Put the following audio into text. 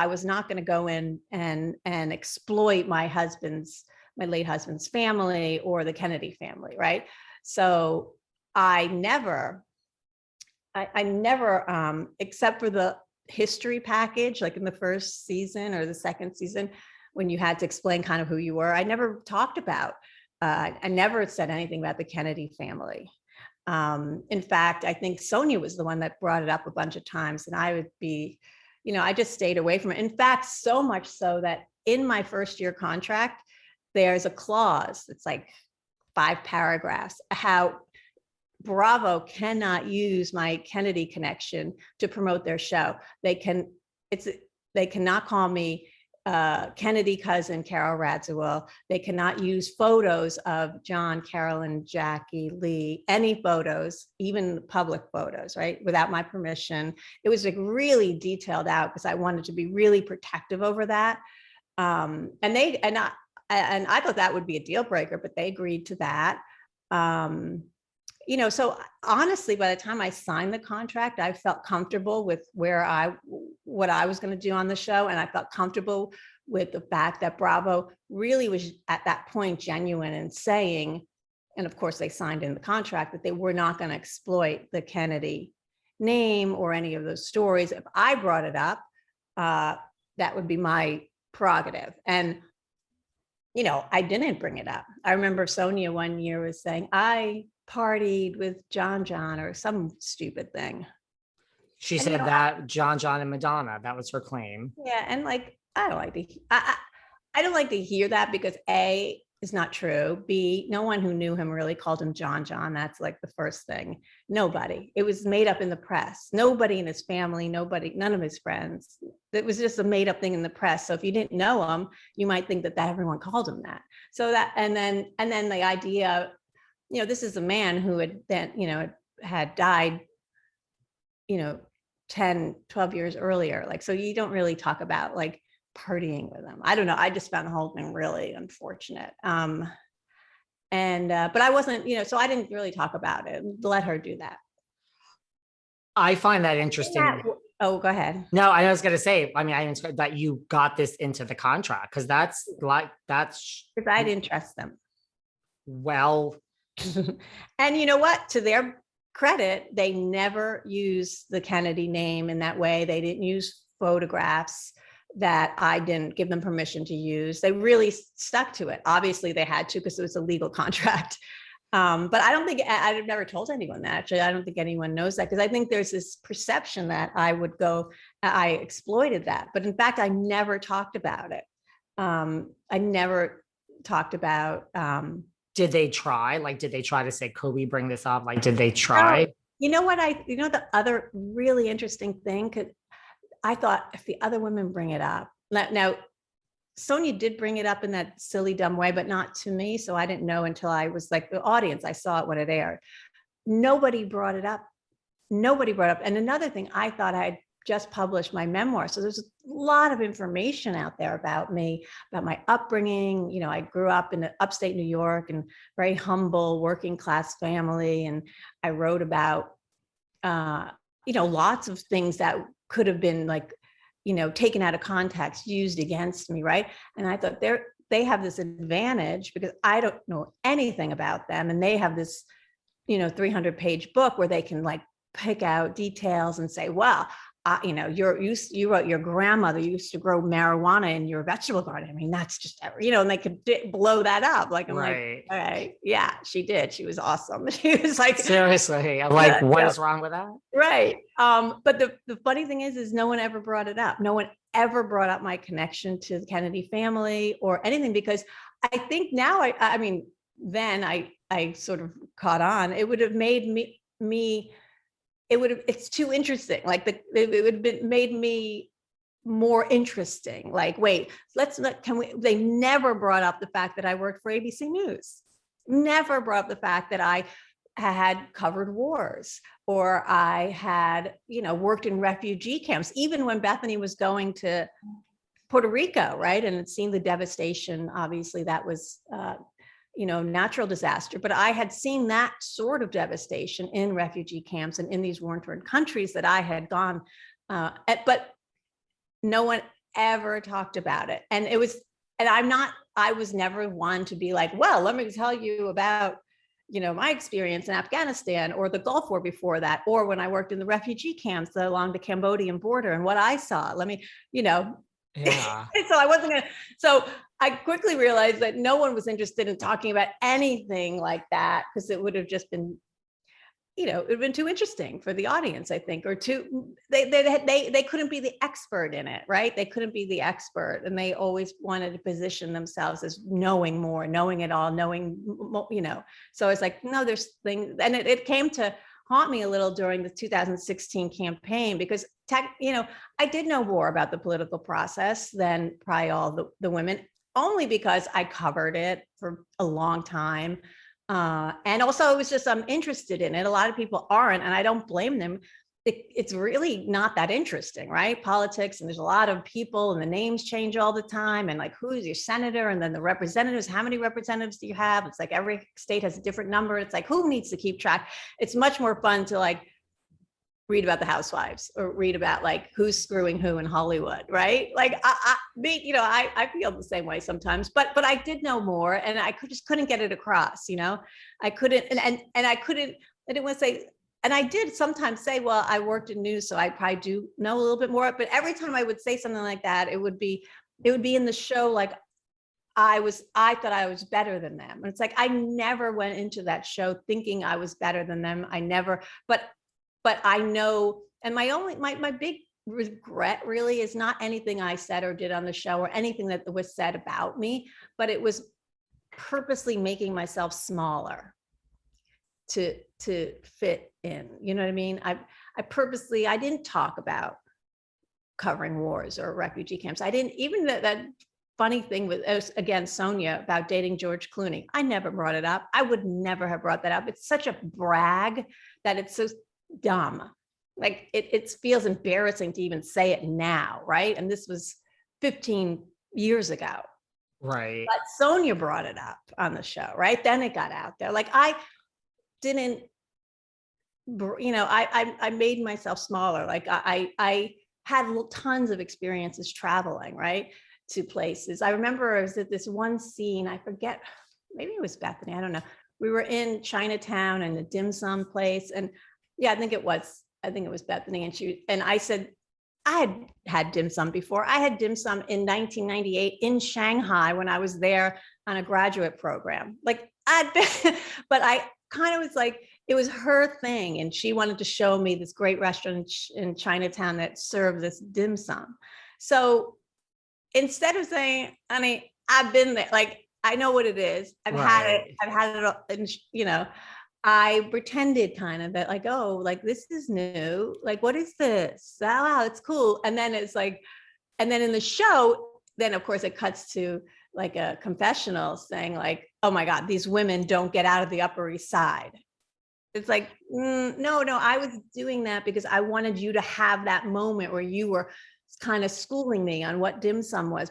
I was not going to go in and exploit my late husband's family or the Kennedy family, right? So I never, except for the history package, like in the first season or the second season, when you had to explain kind of who you were, I never talked about, I never said anything about the Kennedy family. In fact, I think Sonia was the one that brought it up a bunch of times, and I would be, I just stayed away from it. In fact, so much so that in my first year contract, there's a clause, it's like 5 paragraphs, how Bravo cannot use my Kennedy connection to promote their show. They cannot call me Kennedy cousin Carole Radziwill. They cannot use photos of John, Carolyn, Jackie, Lee, any photos, even public photos, right, without my permission. It was like really detailed out because I wanted to be really protective over that. And I thought that would be a deal breaker, but they agreed to that. So honestly, by the time I signed the contract, I felt comfortable with what I was going to do on the show. And I felt comfortable with the fact that Bravo really was at that point genuine in saying, and of course they signed in the contract, that they were not going to exploit the Kennedy name or any of those stories. If I brought it up, that would be my prerogative. And I didn't bring it up. I remember Sonia one year was saying, I partied with John or some stupid thing. She said that John and Madonna, that was her claim. Yeah. And like, I don't like to hear that because A, is not true. B, no one who knew him really called him John. That's like the first thing. Nobody. It was made up in the press. Nobody in his family, none of his friends. It was just a made up thing in the press. So if you didn't know him, you might think that everyone called him that. So that, and then the idea, this is a man who had then, had died, 10, 12 years earlier. Like, so you don't really talk about like partying with him. I don't know. I just found the whole thing really unfortunate. But I wasn't, so I didn't really talk about it. Let her do that. I find that interesting. Oh, go ahead. No, I was going to say, I didn't that you got this into the contract because that's because I didn't trust them. Well, and you know what? To their credit, they never used the Kennedy name in that way. They didn't use photographs that I didn't give them permission to use. They really stuck to it. Obviously, they had to because it was a legal contract. But I don't think I've never told anyone that. Actually, I don't think anyone knows that because I think there's this perception that I exploited that. But in fact, I never talked about it. I never talked about. Did they try? Like, did they try to say, could we bring this up? Like, did they try? No. The other really interesting thing, I thought if the other women bring it up. Now, Sonia did bring it up in that silly, dumb way, but not to me. So I didn't know until I was like the audience. I saw it when it aired. Nobody brought it up. And another thing, I thought I had just published my memoir. So there's a lot of information out there about me, about my upbringing. I grew up in upstate New York and very humble working class family. And I wrote about, lots of things that could have been like, taken out of context, used against me, right? And I thought they have this advantage because I don't know anything about them. And they have this, 300-page book where they can like pick out details and say, well, you wrote your grandmother used to grow marijuana in your vegetable garden. That's just, and they could blow that up. Like, I'm right. Like, all right, yeah, she did. She was awesome. She was like, seriously, I'm like, what is wrong with that? Right. But the funny thing is no one ever brought it up. No one ever brought up my connection to the Kennedy family or anything, because I think now, then I sort of caught on. It would have made me it's too interesting. Like it would have made me more interesting. Like, wait, they never brought up the fact that I worked for ABC News. Never brought up the fact that I had covered wars or I had, worked in refugee camps, even when Bethenny was going to Puerto Rico, right? And had seen the devastation. Obviously that was, natural disaster, but I had seen that sort of devastation in refugee camps and in these war-torn countries that I had gone, but no one ever talked about it. And I was never one to be like, well, let me tell you about, my experience in Afghanistan or the Gulf War before that, or when I worked in the refugee camps along the Cambodian border and what I saw. Let me, Yeah. So I wasn't going to, so I quickly realized that no one was interested in talking about anything like that, because it would have just been, it would have been too interesting for the audience, I think, or they couldn't be the expert in it, right? They couldn't be the expert, and they always wanted to position themselves as knowing more, knowing it all, so it's like, no, there's things, and it came to haunt me a little during the 2016 campaign, because I did know more about the political process than probably all the women, only because I covered it for a long time. And also it was just, I'm interested in it. A lot of people aren't, and I don't blame them. It's really not that interesting, right? Politics, and there's a lot of people, and the names change all the time, and like, who's your senator? And then the representatives, how many representatives do you have? It's like every state has a different number. It's like, who needs to keep track? It's much more fun to like read about the Housewives, or read about like who's screwing who in Hollywood, right? Like I feel the same way sometimes, but I did know more, and I just couldn't get it across. I couldn't, and I couldn't. I didn't want to say, and I did sometimes say, well, I worked in news, so I probably do know a little bit more. But every time I would say something like that, it would be in the show like I thought I was better than them, and it's like I never went into that show thinking I was better than them. I never, but I know, and my big regret really is not anything I said or did on the show, or anything that was said about me, but it was purposely making myself smaller to fit in. You know what I mean? I didn't talk about covering wars or refugee camps. I didn't, even that funny thing with, again, Sonia, about dating George Clooney. I never brought it up. I would never have brought that up. It's such a brag that it's so dumb. Like it feels embarrassing to even say it now, right? And this was 15 years ago. Right. But Sonia brought it up on the show, right? Then it got out there. Like I didn't, I made myself smaller. Like I had tons of experiences traveling, right, to places. I remember I was at this one scene, I forget, maybe it was Bethenny, I don't know. We were in Chinatown in a dim sum place, and yeah, I think it was Bethenny, and I said, I had dim sum before. I had dim sum in 1998 in Shanghai when I was there on a graduate program. Like but I kind of was like, it was her thing, and she wanted to show me this great restaurant in Chinatown that served this dim sum. So instead of saying, honey, I've been there, like I know what it is. I've had it, and I pretended kind of that, like, oh, like this is new. Like, what is this? Oh, wow, it's cool. And then it's like, and then in the show, then of course it cuts to like a confessional saying like, oh my God, these women don't get out of the Upper East Side. It's like, no, I was doing that because I wanted you to have that moment where you were kind of schooling me on what dim sum was.